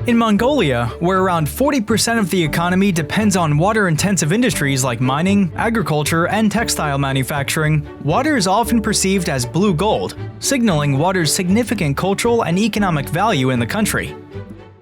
In Mongolia, where around 40% of the economy depends on water-intensive industries like mining, agriculture, and textile manufacturing, water is often perceived as blue gold, signaling water's significant cultural and economic value in the country.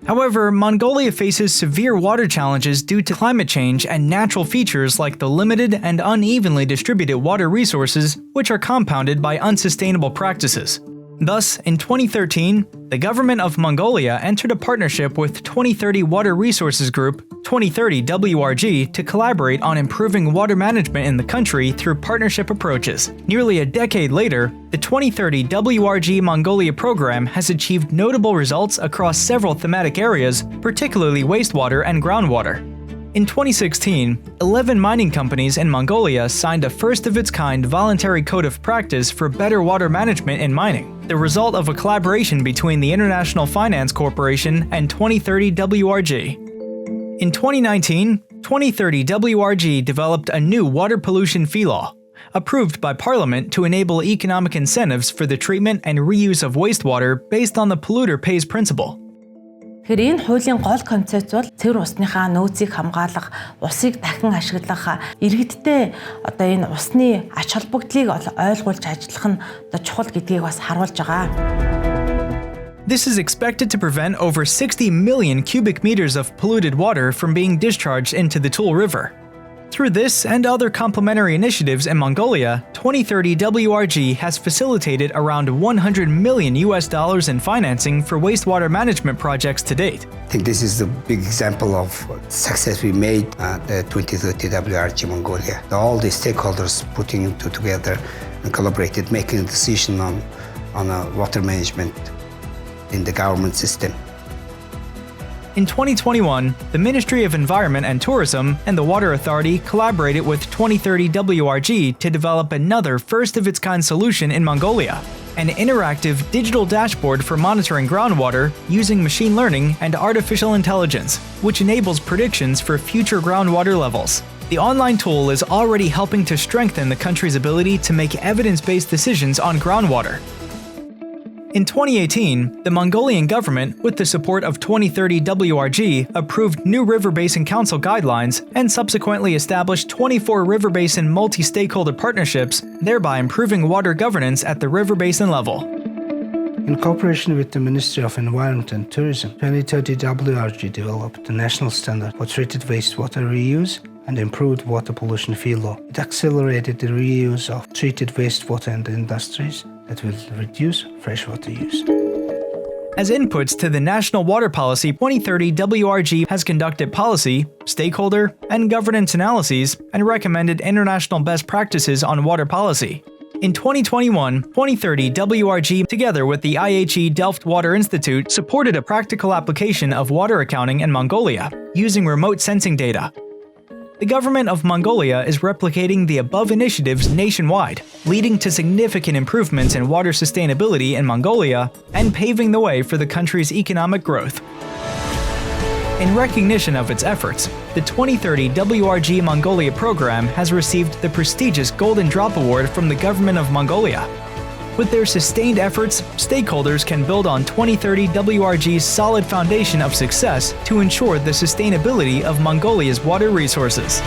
However, Mongolia faces severe water challenges due to climate change and natural features like the limited and unevenly distributed water resources, which are compounded by unsustainable practices. Thus, in 2013, the government of Mongolia entered a partnership with 2030 Water Resources Group, 2030 WRG, to collaborate on improving water management in the country through partnership approaches. Nearly a decade later, the 2030 WRG Mongolia program has achieved notable results across several thematic areas, particularly wastewater and groundwater. In 2016, 11 mining companies in Mongolia signed a first-of-its-kind voluntary code of practice for better water management in mining, the result of a collaboration between the International Finance Corporation and 2030 WRG. In 2019, 2030 WRG developed a new water pollution fee law, approved by Parliament to enable economic incentives for the treatment and reuse of wastewater based on the polluter pays principle. Тэгэхээр энэ хуулийн гол концепт бол цэвэр усныхаа нөөцийг хамгаалах, усыг дахин ашиглах, иргэдтэй одоо энэ усны ач холбогдлыг ойлгуулж ажиллах нь чухал гэдгийг бас харуулж байгаа. This is expected to prevent over 60 million cubic meters of polluted water from being discharged into the Tool River. Through this and other complementary initiatives in Mongolia, 2030 WRG has facilitated around $100 million in financing for wastewater management projects to date. I think this is a big example of success we made at the 2030 WRG Mongolia. All the stakeholders putting it together and collaborated, making a decision on water management in the government system. In 2021, the Ministry of Environment and Tourism and the Water Authority collaborated with 2030 WRG to develop another first-of-its-kind solution in Mongolia, an interactive digital dashboard for monitoring groundwater using machine learning and artificial intelligence, which enables predictions for future groundwater levels. The online tool is already helping to strengthen the country's ability to make evidence-based decisions on groundwater. In 2018, the Mongolian government, with the support of 2030 WRG, approved new River Basin Council guidelines and subsequently established 24 River Basin multi-stakeholder partnerships, thereby improving water governance at the river basin level. In cooperation with the Ministry of Environment and Tourism, 2030 WRG developed a national standard for treated wastewater reuse and improved water pollution fee law. It accelerated the reuse of treated wastewater in the industries that will reduce freshwater use. As inputs to the National Water Policy 2030, WRG has conducted policy, stakeholder, and governance analyses and recommended international best practices on water policy. In 2021, 2030 WRG, together with the IHE Delft Water Institute, supported a practical application of water accounting in Mongolia, using remote sensing data. The government of Mongolia is replicating the above initiatives nationwide, leading to significant improvements in water sustainability in Mongolia and paving the way for the country's economic growth. In recognition of its efforts, the 2030 WRG Mongolia program has received the prestigious Golden Drop Award from the government of Mongolia. With their sustained efforts, stakeholders can build on 2030 WRG's solid foundation of success to ensure the sustainability of Mongolia's water resources.